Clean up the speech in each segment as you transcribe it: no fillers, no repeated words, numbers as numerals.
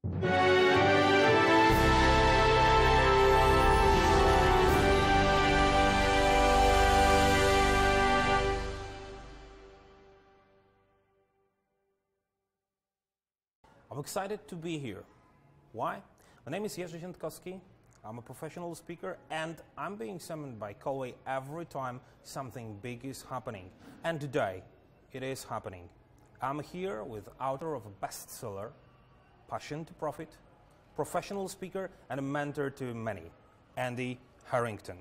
I'm excited to be here. Why? My name is Junte-se. I'm a professional speaker and I'm being summoned by Colway every time something big is happening. And today, it is happening. I'm here with author of a bestseller, Passion to Profit, professional speaker and a mentor to many, Andy Harrington.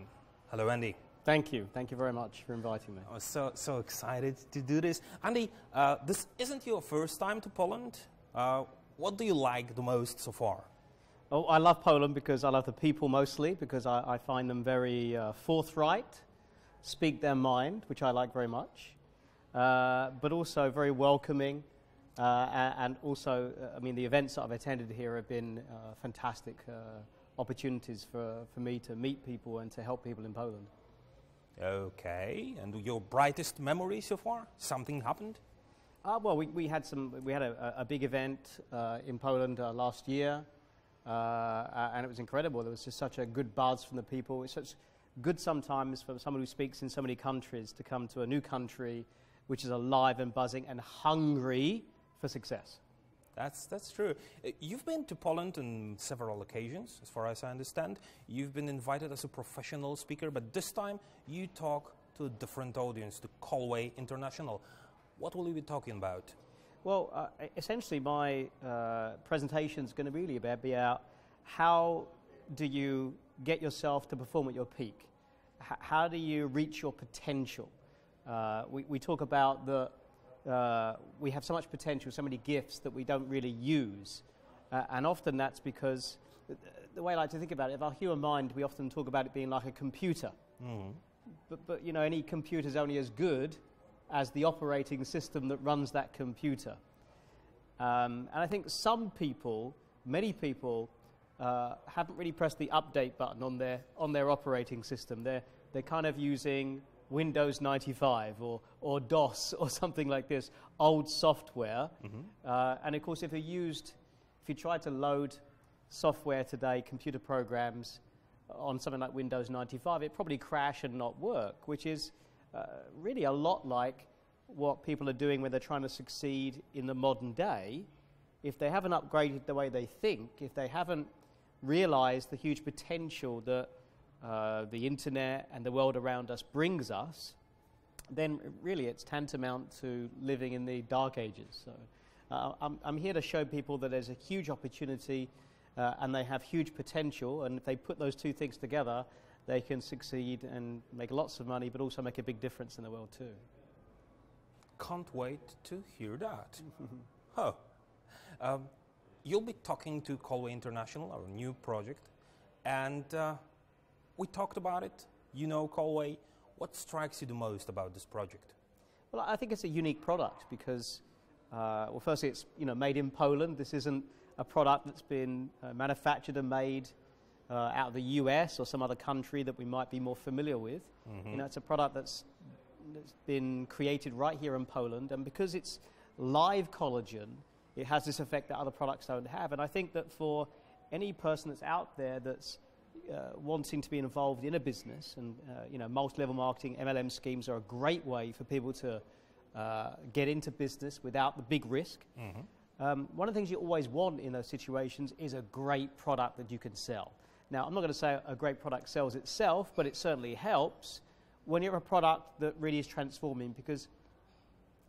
Hello, Andy. Thank you. Thank you very much for inviting me. I was so excited to do this. Andy, this isn't your first time to Poland. What do you like the most so far? Oh, I love Poland because I love the people mostly, because I find them very forthright, speak their mind, which I like very much, but also very welcoming, and also, I mean, the events that I've attended here have been fantastic opportunities for me to meet people and to help people in Poland. Okay, and your brightest memory so far? Something happened? Well, we had a big event in Poland last year, and it was incredible. There was just such a good buzz from the people. It's such good sometimes for someone who speaks in so many countries to come to a new country which is alive and buzzing and hungry for success. That's true. You've been to Poland on several occasions, as far as I understand. You've been invited as a professional speaker, but this time you talk to a different audience, to Colway International. What will you be talking about? Well, essentially my presentation is going to really be about how do you get yourself to perform at your peak? How do you reach your potential? We talk about we have so much potential, so many gifts that we don't really use. And often that's because, the way I like to think about it, of our human mind, we often talk about it being like a computer. Mm. But you know, any computer is only as good as the operating system that runs that computer. And I think some people, many people, haven't really pressed the update button on their operating system. They're kind of using Windows 95 or DOS or something like this, old software. Mm-hmm. And of course, if you try to load software today, computer programs, on something like Windows 95, it'd probably crash and not work, which is really a lot like what people are doing when they're trying to succeed in the modern day. If they haven't upgraded the way they think, if they haven't realized the huge potential that the internet and the world around us brings us, then really it's tantamount to living in the dark ages. So I'm here to show people that there's a huge opportunity and they have huge potential, and if they put those two things together, they can succeed and make lots of money, but also make a big difference in the world too. Can't wait to hear that. Oh. You'll be talking to Colway International, our new project, and we talked about it. You know Colway. What strikes you the most about this project? Well, I think it's a unique product because, well, firstly, it's made in Poland. This isn't a product that's been manufactured and made out of the US or some other country that we might be more familiar with. Mm-hmm. It's a product that's been created right here in Poland, and because it's live collagen, it has this effect that other products don't have. And I think that for any person that's out there that's wanting to be involved in a business, and multi-level marketing, MLM schemes are a great way for people to get into business without the big risk. Mm-hmm. One of the things you always want in those situations is a great product that you can sell. Now, I'm not going to say a great product sells itself, but it certainly helps when you have a product that really is transforming, because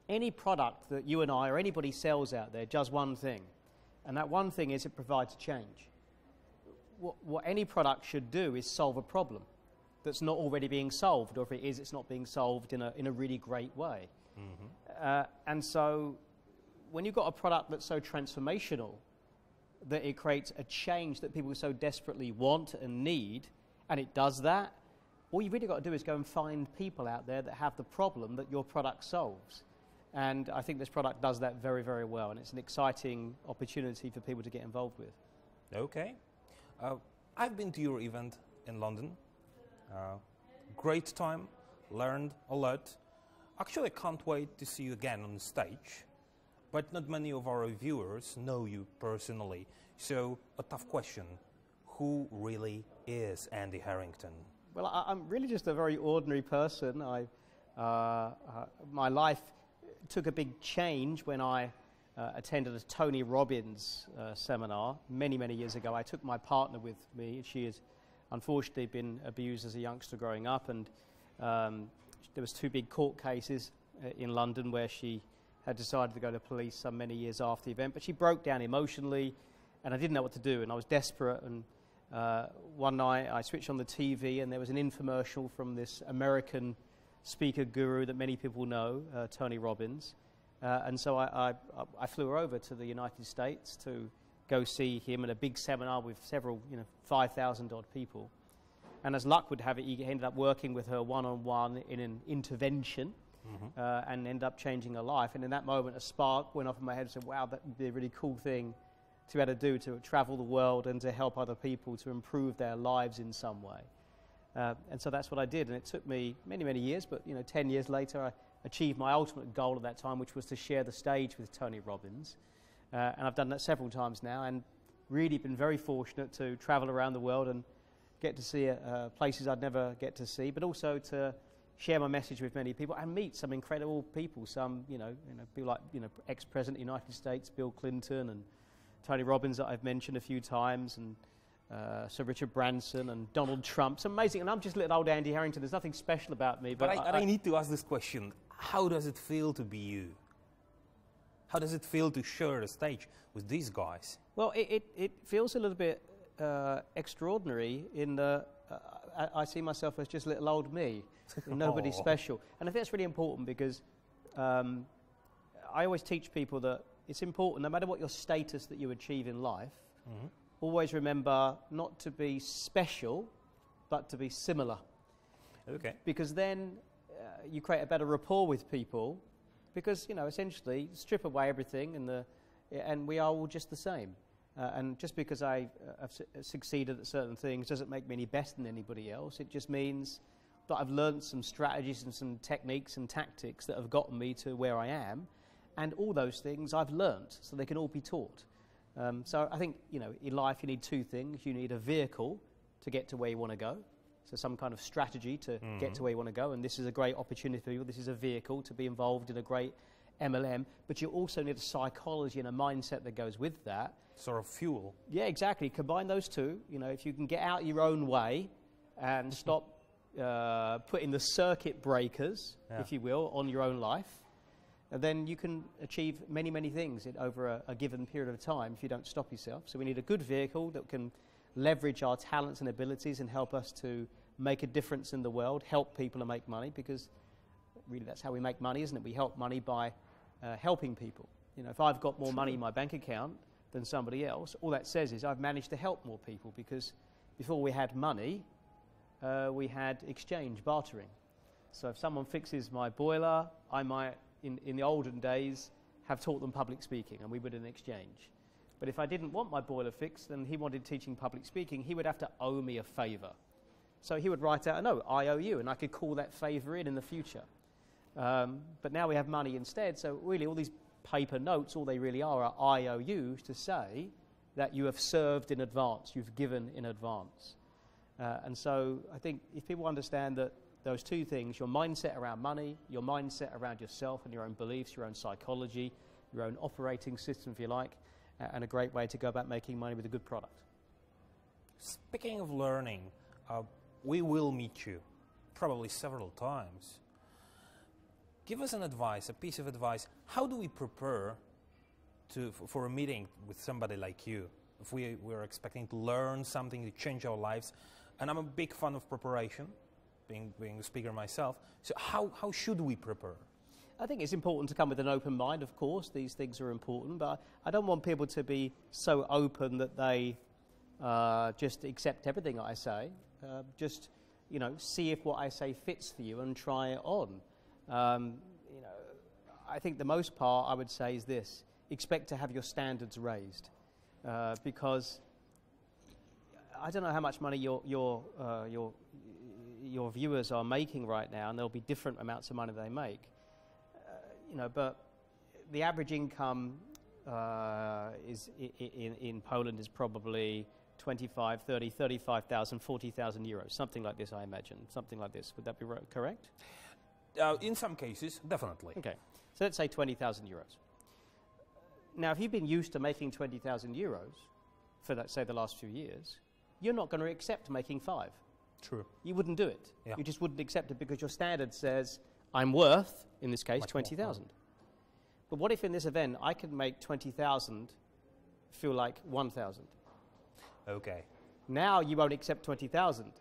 any product that you and I or anybody sells out there does one thing, and that one thing is it provides change. What any product should do is solve a problem that's not already being solved, or if it is, it's not being solved in a really great way. Mm-hmm. And so when you've got a product that's so transformational that it creates a change that people so desperately want and need, and it does that, all you've really got to do is go and find people out there that have the problem that your product solves. And I think this product does that very, very well, and it's an exciting opportunity for people to get involved with. Okay. I've been to your event in London. Great time, learned a lot. Actually, I can't wait to see you again on stage, but not many of our viewers know you personally. So, a tough question. Who really is Andy Harrington? Well, I'm really just a very ordinary person. My life took a big change when I attended a Tony Robbins seminar many, many years ago. I took my partner with me. She has unfortunately been abused as a youngster growing up, and there was 2 big court cases in London where she had decided to go to police some many years after the event, but she broke down emotionally, and I didn't know what to do, and I was desperate. And one night I switched on the TV, and there was an infomercial from this American speaker guru that many people know, Tony Robbins. And so I flew her over to the United States to go see him at a big seminar with several, 5,000 odd people. And as luck would have it, he ended up working with her one-on-one in an intervention, and ended up changing her life. And in that moment, a spark went off in my head and said, wow, that would be a really cool thing to be able to do, to travel the world and to help other people to improve their lives in some way. And so that's what I did. And it took me many, many years, but 10 years later, I achieved my ultimate goal at that time, which was to share the stage with Tony Robbins. And I've done that several times now, and really been very fortunate to travel around the world and get to see places I'd never get to see, but also to share my message with many people and meet some incredible people. Some, people like, ex-president of the United States, Bill Clinton, and Tony Robbins that I've mentioned a few times, and Sir Richard Branson and Donald Trump. It's amazing, and I'm just little old Andy Harrington. There's nothing special about me. But I need to ask this question. How does it feel to be you? How does it feel to share the stage with these guys? Well, it feels a little bit extraordinary in the... I see myself as just little old me, nobody special. And I think that's really important because I always teach people that it's important, no matter what your status that you achieve in life, always remember not to be special, but to be similar. Okay. Because then you create a better rapport with people, because, essentially, strip away everything and we are all just the same. And just because I have succeeded at certain things doesn't make me any better than anybody else. It just means that I've learned some strategies and some techniques and tactics that have gotten me to where I am. And all those things I've learned, so they can all be taught. So I think, in life you need 2 things. You need a vehicle to get to where you want to go. So some kind of strategy to get to where you want to go. And this is a great opportunity for you. This is a vehicle to be involved in a great MLM. But you also need a psychology and a mindset that goes with that. Sort of fuel. Yeah, exactly. Combine those 2. If you can get out your own way and stop putting the circuit breakers, if you will, on your own life, then you can achieve many, many things over a given period of time if you don't stop yourself. So we need a good vehicle that can leverage our talents and abilities and help us to make a difference in the world, help people to make money, because really that's how we make money, isn't it? We help money by helping people. If I've got more money in my bank account than somebody else, all that says is I've managed to help more people, because before we had money, we had exchange, bartering. So if someone fixes my boiler, I might, in the olden days, have taught them public speaking, and we would in exchange. But if I didn't want my boiler fixed and he wanted teaching public speaking, he would have to owe me a favour. So he would write out a note, I owe you, and I could call that favour in the future. But now we have money instead, so really all these paper notes, all they really are IOUs to say that you have served in advance, you've given in advance. And so I think if people understand that those 2 things, your mindset around money, your mindset around yourself and your own beliefs, your own psychology, your own operating system, if you like, and a great way to go about making money with a good product. Speaking of learning, we will meet you probably several times. Give us an advice, a piece of advice. How do we prepare for a meeting with somebody like you? If we're expecting to learn something, to change our lives, and I'm a big fan of preparation, being a speaker myself. So how should we prepare? I think it's important to come with an open mind, of course. These things are important, but I don't want people to be so open that they just accept everything I say. Just, see if what I say fits for you and try it on. I think the most part I would say is this: expect to have your standards raised, because I don't know how much money your viewers are making right now, and there'll be different amounts of money they make. But the average income in Poland is probably 25, 30, 35,000, 40,000 euros, something like this, I imagine, something like this. Would that be correct? In some cases, definitely. Okay, so let's say 20,000 euros. Now, if you've been used to making 20,000 euros for, let's say, the last few years, you're not going to accept making 5. True. You wouldn't do it. Yeah. You just wouldn't accept it because your standard says, I'm worth, in this case, 20,000. But what if in this event I could make 20,000 feel like 1,000? Okay. Now you won't accept 20,000.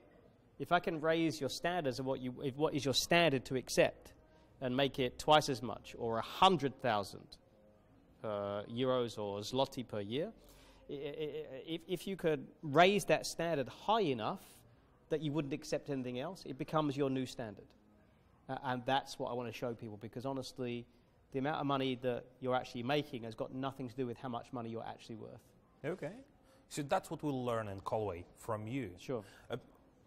If I can raise your standards of what is your standard to accept and make it twice as much, or 100,000 euros or zloty per year, if you could raise that standard high enough that you wouldn't accept anything else, it becomes your new standard. And that's what I want to show people, because honestly, the amount of money that you're actually making has got nothing to do with how much money you're actually worth. Okay. So that's what we'll learn in Colway from you. Sure.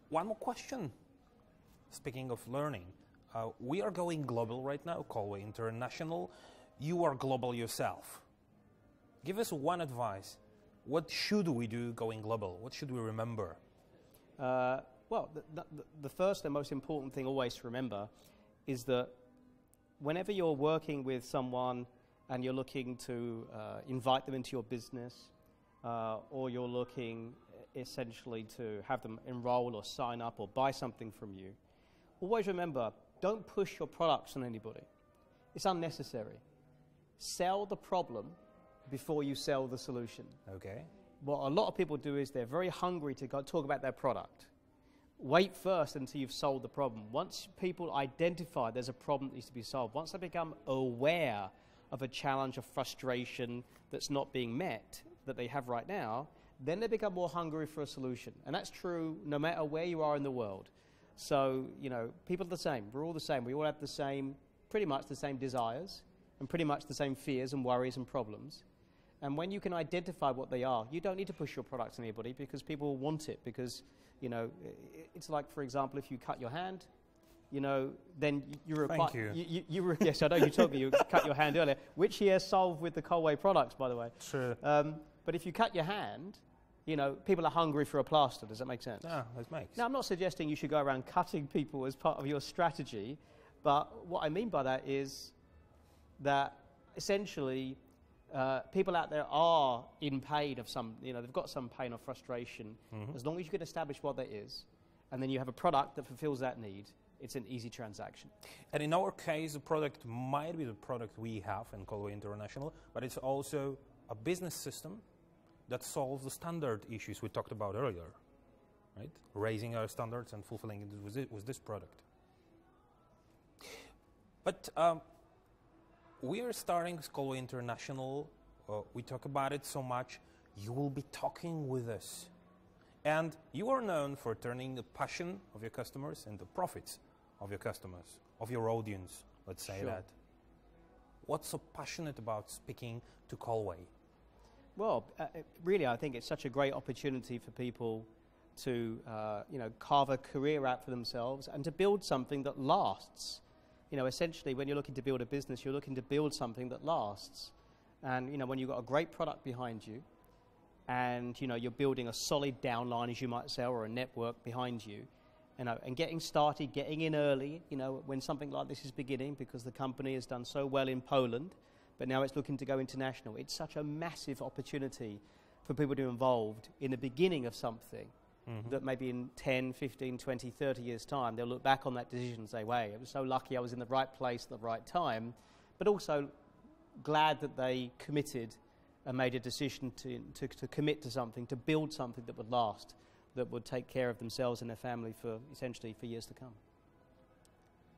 One more question. Speaking of learning, we are going global right now, Colway International. You are global yourself. Give us one advice. What should we do going global? What should we remember? Well, the first and most important thing always to remember is that whenever you're working with someone and you're looking to invite them into your business, or you're looking essentially to have them enroll or sign up or buy something from you, always remember, don't push your products on anybody. It's unnecessary. Sell the problem before you sell the solution. Okay. What a lot of people do is they're very hungry to talk about their product. Wait first until you've solved the problem. Once people identify there's a problem that needs to be solved, once they become aware of a challenge, of frustration that's not being met, that they have right now, then they become more hungry for a solution. And that's true no matter where you are in the world. So, you know, people are the same. We're all the same. We all have the same, pretty much the same desires and pretty much the same fears and worries and problems. And when you can identify what they are, you don't need to push your product on anybody because people want it. Because, you know, it's like, for example, if you cut your hand, you know, then you require... Thank you. Yes, I know you told me you cut your hand earlier, which he has solved with the Colway products, by the way. True. But if you cut your hand, you know, people are hungry for a plaster. Does that make sense? Yeah, that makes. Now, I'm not suggesting you should go around cutting people as part of your strategy, but what I mean by that is that essentially people out there are in pain of some, you know, they've got some pain or frustration. Mm-hmm. As long as you can establish what that is, and then you have a product that fulfills that need, it's an easy transaction. And in our case, the product might be the product we have in Colway International, but it's also a business system that solves the standard issues we talked about earlier, right? Raising our standards and fulfilling it with this product. But we are starting Colway International. We talk about it so much. You will be talking with us. And you are known for turning the passion of your customers into profits of your customers, of your audience, let's say that. What's so passionate about speaking to Colway? Well, really, I think it's such a great opportunity for people to, you know, carve a career out for themselves and to build something that lasts. You know, essentially, when you're looking to build a business, you're looking to build something that lasts. And, you know, when you've got a great product behind you and, you know, you're building a solid downline, as you might say, or a network behind you, you know, and getting started, getting in early, you know, when something like this is beginning, because the company has done so well in Poland, but now it's looking to go international. It's such a massive opportunity for people to be involved in the beginning of something that maybe in 10, 15, 20, 30 years' time, they'll look back on that decision and say, wow, I was so lucky I was in the right place at the right time, but also glad that they committed and made a decision to commit to something, to build something that would last, that would take care of themselves and their family for essentially for years to come.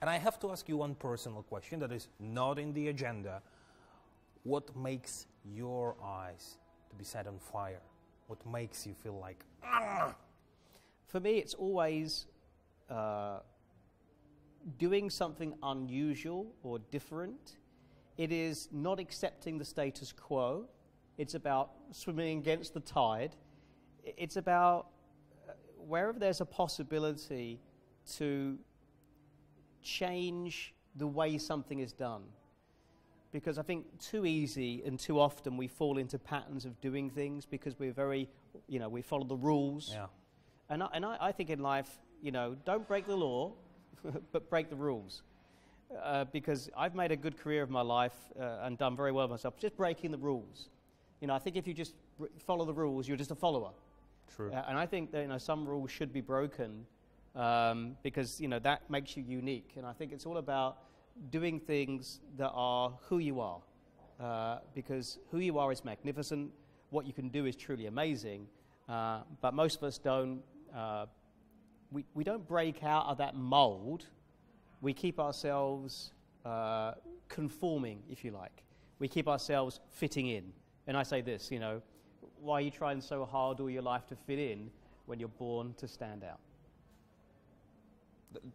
And I have to ask you one personal question that is not in the agenda. What makes your eyes to be set on fire? What makes you feel like, ah? For me, it's always doing something unusual or different. It is not accepting the status quo. It's about swimming against the tide. It's about wherever there's a possibility to change the way something is done. because I think too easy and too often we fall into patterns of doing things because we're very, we follow the rules. Yeah. And I think in life, don't break the law, but break the rules. Because I've made a good career of my life and done very well myself, just breaking the rules. I think if you just follow the rules, you're just a follower. True. And I think that some rules should be broken because that makes you unique. And I think it's all about doing things that are who you are, because who you are is magnificent. What you can do is truly amazing. But most of us don't. We don't break out of that mold. We keep ourselves conforming, if you like. We keep ourselves fitting in. And I say this, why are you trying so hard all your life to fit in when you're born to stand out?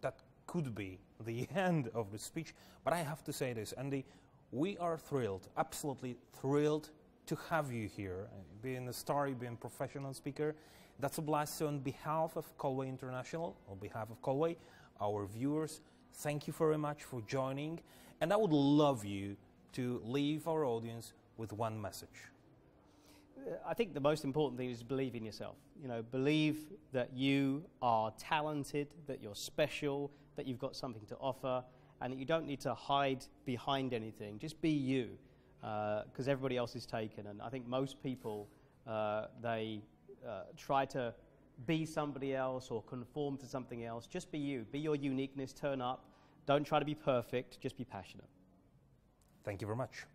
That could be the end of the speech, but I have to say this, Andy, we are thrilled, absolutely thrilled to have you here, being a star, being a professional speaker. That's a blast. So on behalf of Colway International, on behalf of Colway, our viewers, thank you very much for joining, and I would love you to leave our audience with one message. I think the most important thing is believe in yourself. Believe that you are talented, that you're special, that you've got something to offer, and that you don't need to hide behind anything. Just be you, because everybody else is taken. And I think most people, they try to be somebody else or conform to something else. Just be you. Be your uniqueness. Turn up. Don't try to be perfect. Just be passionate. Thank you very much.